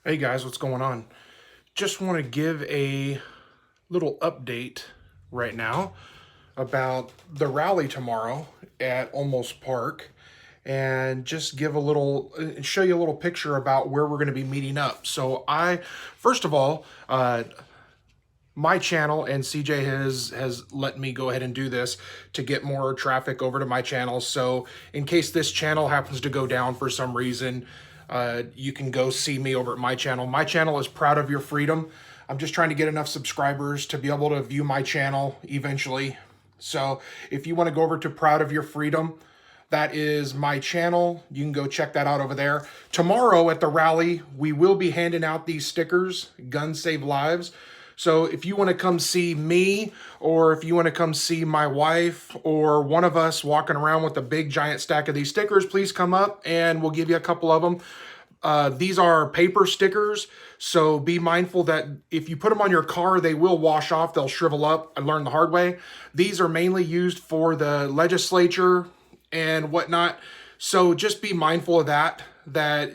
Hey guys, what's going on? Just want to give a little update right now about the rally tomorrow at Olmos Park and just give a little, show you a little picture about where we're going to be meeting up. So first of all, my channel and CJ has let me go ahead and do this to get more traffic over to my channel. So in case this channel happens to go down for some reason, you can go see me over at my channel. My channel is Proud of Your Freedom. I'm just trying to get enough subscribers to be able to view my channel eventually. So if you want to go over to Proud of Your Freedom, that is my channel. You can go check that out over there. Tomorrow at the rally, we will be handing out these stickers, Guns Save Lives. So if you want to come see me, or if you want to come see my wife, or one of us walking around with a big giant stack of these stickers, please come up and we'll give you a couple of them. These are paper stickers, so be mindful that if you put them on your car, they will wash off, they'll shrivel up. I learned the hard way. These are mainly used for the legislature and whatnot, so just be mindful of that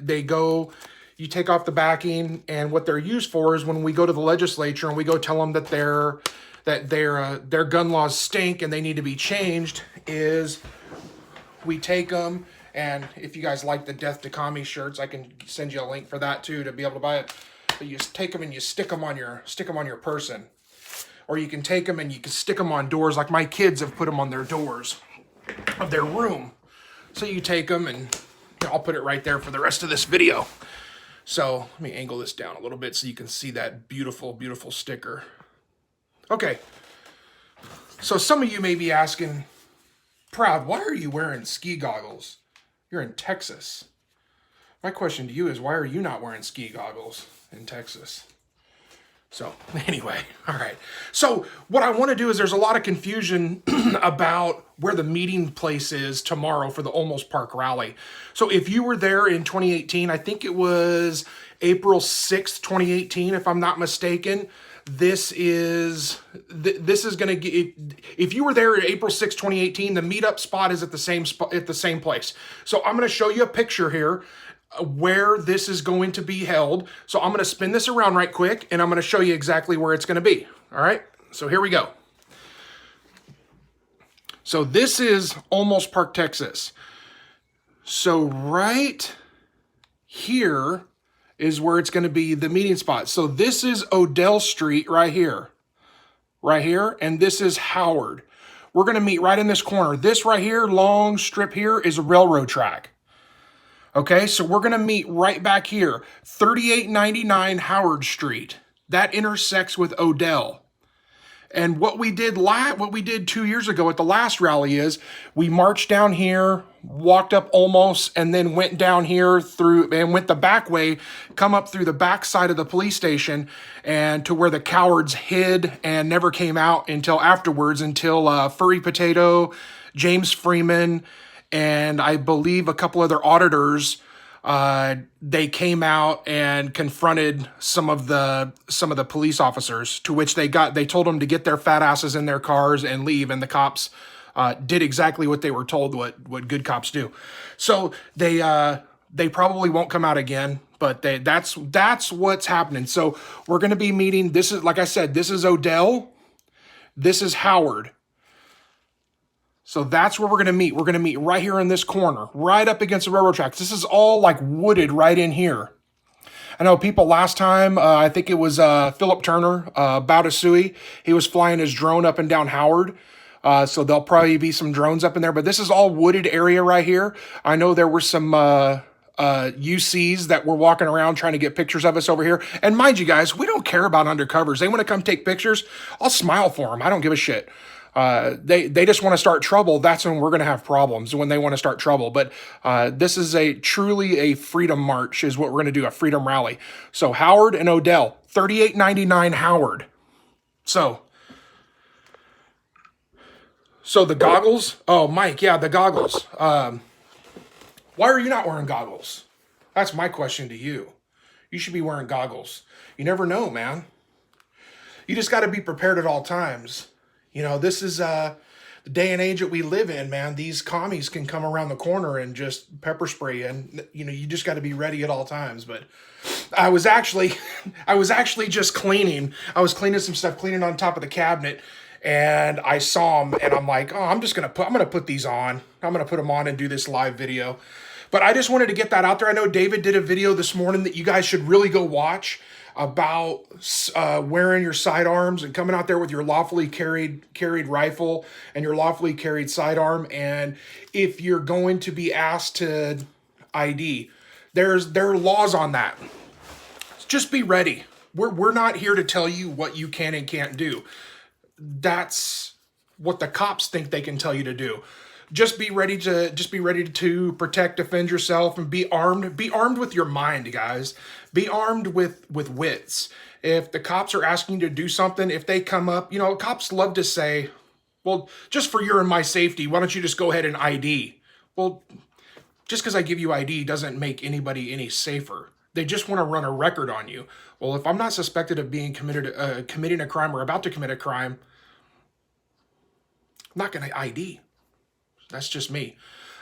they go... You take off the backing, and what they're used for is when we go to the legislature and we go tell them that their gun laws stink and they need to be changed, is we take them, and if you guys like the Death to Commie shirts, I can send you a link for that too to be able to buy it. But you just take them and you stick them on your person, or you can take them and you can stick them on doors, like my kids have put them on their doors of their room. So you take them, and I'll put it right there for the rest of this video. So let me angle this down a little bit so you can see that beautiful, beautiful sticker. Okay, so some of you may be asking, Proud, why are you wearing ski goggles? You're in Texas. My question to you is, why are you not wearing ski goggles in Texas? So anyway, all right. So what I want to do is, there's a lot of confusion about where the meeting place is tomorrow for the Olmos Park rally. So if you were there in 2018, I think it was April 6th, 2018, if I'm not mistaken, this is going to get, if you were there at April 6th, 2018, the meetup spot is at the same place. So I'm going to show you a picture here where this is going to be held. So I'm going to spin this around right quick, and I'm going to show you exactly where it's going to be. All right, so here we go. So this is Olmos Park, Texas. So right here is where it's going to be the meeting spot. So this is Odell Street right here, and this is Howard. We're going to meet right in this corner. This right here, long strip here, is a railroad track. Okay, so we're going to meet right back here, 3899 Howard Street. That intersects with Odell. And what we did 2 years ago at the last rally is we marched down here, walked up Olmos, and then went down here went the back way, come up through the back side of the police station, and to where the cowards hid and never came out until afterwards, until Furry Potato, James Freeman, and I believe a couple other auditors, they came out and confronted some of the police officers, to which they told them to get their fat asses in their cars and leave, and the cops did exactly what they were told, what good cops do. So they probably won't come out again, but that's what's happening. So we're going to be meeting, this is, like I said, this is Odell, this is Howard. So that's where we're going to meet. We're going to meet right here in this corner, right up against the railroad tracks. This is all like wooded right in here. I know people last time, I think it was Philip Turner, Bautasui. He was flying his drone up and down Howard. So there'll probably be some drones up in there. But this is all wooded area right here. I know there were some UCs that were walking around trying to get pictures of us over here. And mind you guys, we don't care about undercovers. They want to come take pictures. I'll smile for them. I don't give a shit. They just want to start trouble. That's when we're going to have problems, when they want to start trouble. But this is truly a freedom march is what we're going to do, a freedom rally. So Howard and Odell, 3899 Howard. So the goggles. Oh, Mike, yeah, the goggles. Why are you not wearing goggles? That's my question to you. You should be wearing goggles. You never know, man. You just got to be prepared at all times. You know, this is the day and age that we live in, man, these commies can come around the corner and just pepper spray you, and you just got to be ready at all times. But I was actually just cleaning. I was cleaning some stuff, cleaning on top of the cabinet, and I saw them, and I'm like, oh, I'm gonna put these on. I'm gonna put them on and do this live video. But I just wanted to get that out there. I know David did a video this morning that you guys should really go watch about wearing your sidearms and coming out there with your lawfully carried rifle and your lawfully carried sidearm. And if you're going to be asked to ID, there are laws on that. Just be ready. We're not here to tell you what you can and can't do. That's what the cops think they can tell you to do. Just be ready to protect, defend yourself, and be armed. Be armed with your mind, guys. Be armed with wits. If the cops are asking you to do something, if they come up, cops love to say, well, just for your and my safety, why don't you just go ahead and ID? Well, just because I give you ID doesn't make anybody any safer. They just want to run a record on you. Well, if I'm not suspected of being committing a crime or about to commit a crime, I'm not going to ID. That's just me.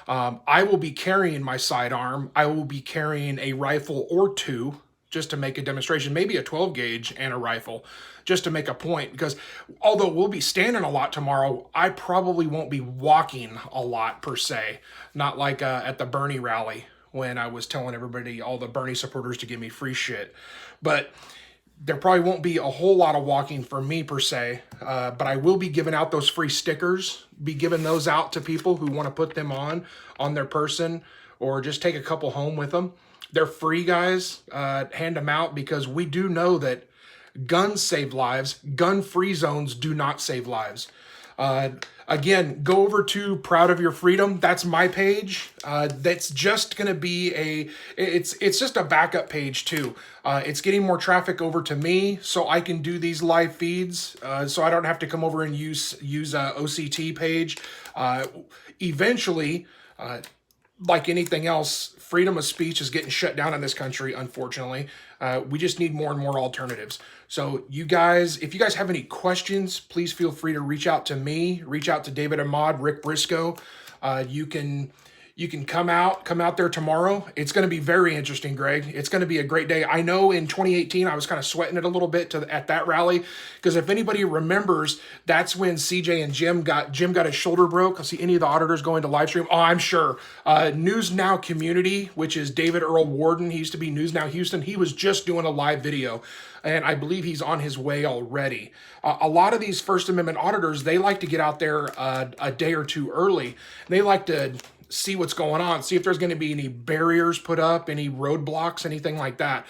I will be carrying my sidearm. I will be carrying a rifle or two just to make a demonstration, maybe a 12 gauge and a rifle just to make a point, because although we'll be standing a lot tomorrow, I probably won't be walking a lot per se. Not like at the Bernie rally when I was telling everybody, all the Bernie supporters, to give me free shit. But there probably won't be a whole lot of walking for me per se, but I will be giving out those free stickers, be giving those out to people who want to put them on their person or just take a couple home with them. They're free, guys. Hand them out, because we do know that guns save lives. Gun-free zones do not save lives. Again, go over to Proud of Your Freedom. That's my page. That's just going to be it's just a backup page too. It's getting more traffic over to me so I can do these live feeds. So I don't have to come over and use OCT page. Eventually, like anything else, freedom of speech is getting shut down in this country, unfortunately. We just need more and more alternatives. So you guys, if you guys have any questions, please feel free to reach out to me, reach out to David Ahmad, Rick Briscoe. You can come out there tomorrow. It's going to be very interesting, Greg. It's going to be a great day. I know in 2018, I was kind of sweating it a little bit at that rally, because if anybody remembers, that's when CJ and Jim got his shoulder broke. I see any of the auditors going to live stream. Oh, I'm sure. News Now Community, which is David Earl Warden. He used to be News Now Houston. He was just doing a live video, and I believe he's on his way already. A lot of these First Amendment auditors, they like to get out there a day or two early. They like to see what's going on, see if there's going to be any barriers put up, any roadblocks, anything like that.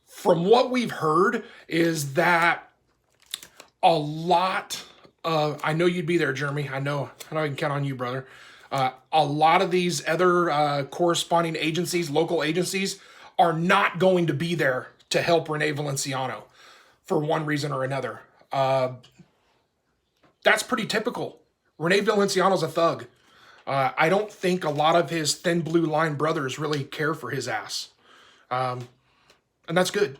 From what we've heard is that a lot of, I know you'd be there, Jeremy. I know I can count on you, brother. A lot of these other corresponding agencies, local agencies, are not going to be there to help Rene Valenciano for one reason or another. That's pretty typical. Rene Valenciano's a thug. I don't think a lot of his thin blue line brothers really care for his ass. And that's good.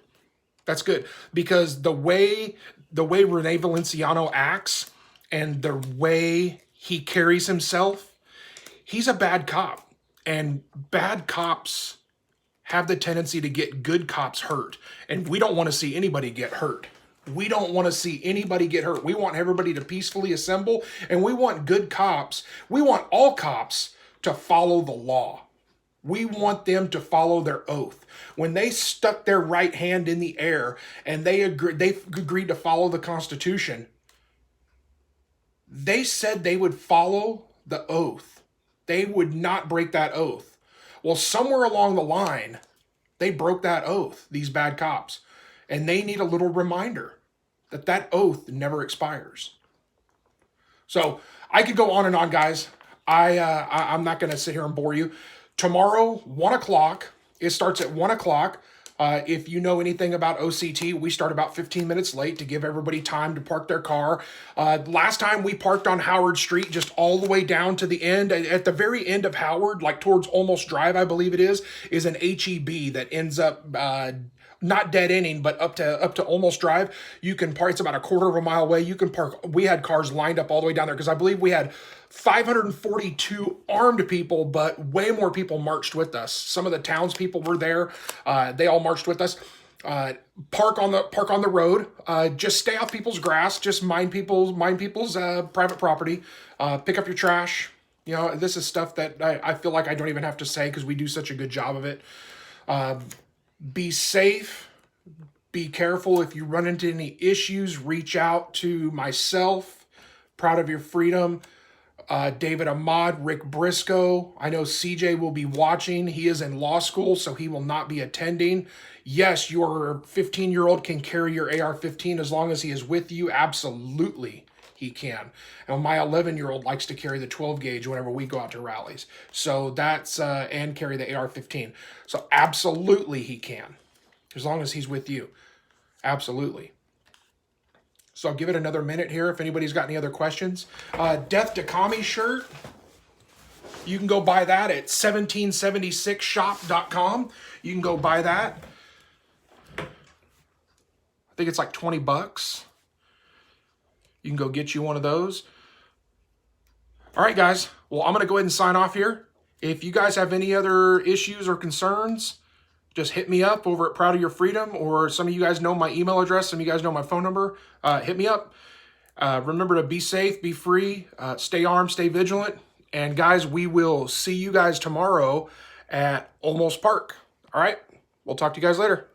That's good, because the way Rene Valenciano acts and the way he carries himself, he's a bad cop, and bad cops have the tendency to get good cops hurt. And we don't want to see anybody get hurt. We don't want to see anybody get hurt. We want everybody to peacefully assemble, and we want good cops. We want all cops to follow the law. We want them to follow their oath. When they stuck their right hand in the air and they agreed to follow the Constitution, they said they would follow the oath. They would not break that oath. Well, somewhere along the line, they broke that oath, these bad cops. And they need a little reminder that that oath never expires. So I could go on and on, guys. I'm not going to sit here and bore you. Tomorrow, 1 o'clock. It starts at 1 o'clock. If you know anything about OCT, we start about 15 minutes late to give everybody time to park their car. Last time we parked on Howard Street, just all the way down to the end. At the very end of Howard, like towards Olmos Drive, I believe it is an HEB that ends up not dead ending, but up to Olmos Drive. You can park. It's about a quarter of a mile away. You can park. We had cars lined up all the way down there because I believe we had 542 armed people, but way more people marched with us. Some of the townspeople were there. They all marched with us. Park on the road. Just stay off people's grass. Just mind people's private property. Pick up your trash. You know, this is stuff that I feel like I don't even have to say because we do such a good job of it. Be safe. Be careful. If you run into any issues, reach out to myself. Proud of Your Freedom. David Ahmad, Rick Briscoe. I know CJ will be watching. He is in law school, so he will not be attending. Yes, your 15-year-old can carry your AR-15 as long as he is with you. Absolutely, he can. And my 11-year-old likes to carry the 12 gauge whenever we go out to rallies. So that's, and carry the AR-15. So absolutely he can, as long as he's with you. Absolutely. So I'll give it another minute here if anybody's got any other questions. Death to Commie shirt. You can go buy that at 1776shop.com. You can go buy that. I think it's like 20 bucks. You can go get you one of those. All right, guys. Well, I'm going to go ahead and sign off here. If you guys have any other issues or concerns, just hit me up over at Proud of Your Freedom, or some of you guys know my email address, some of you guys know my phone number. Hit me up. Remember to be safe, be free, stay armed, stay vigilant. And guys, we will see you guys tomorrow at Olmos Park. All right, we'll talk to you guys later.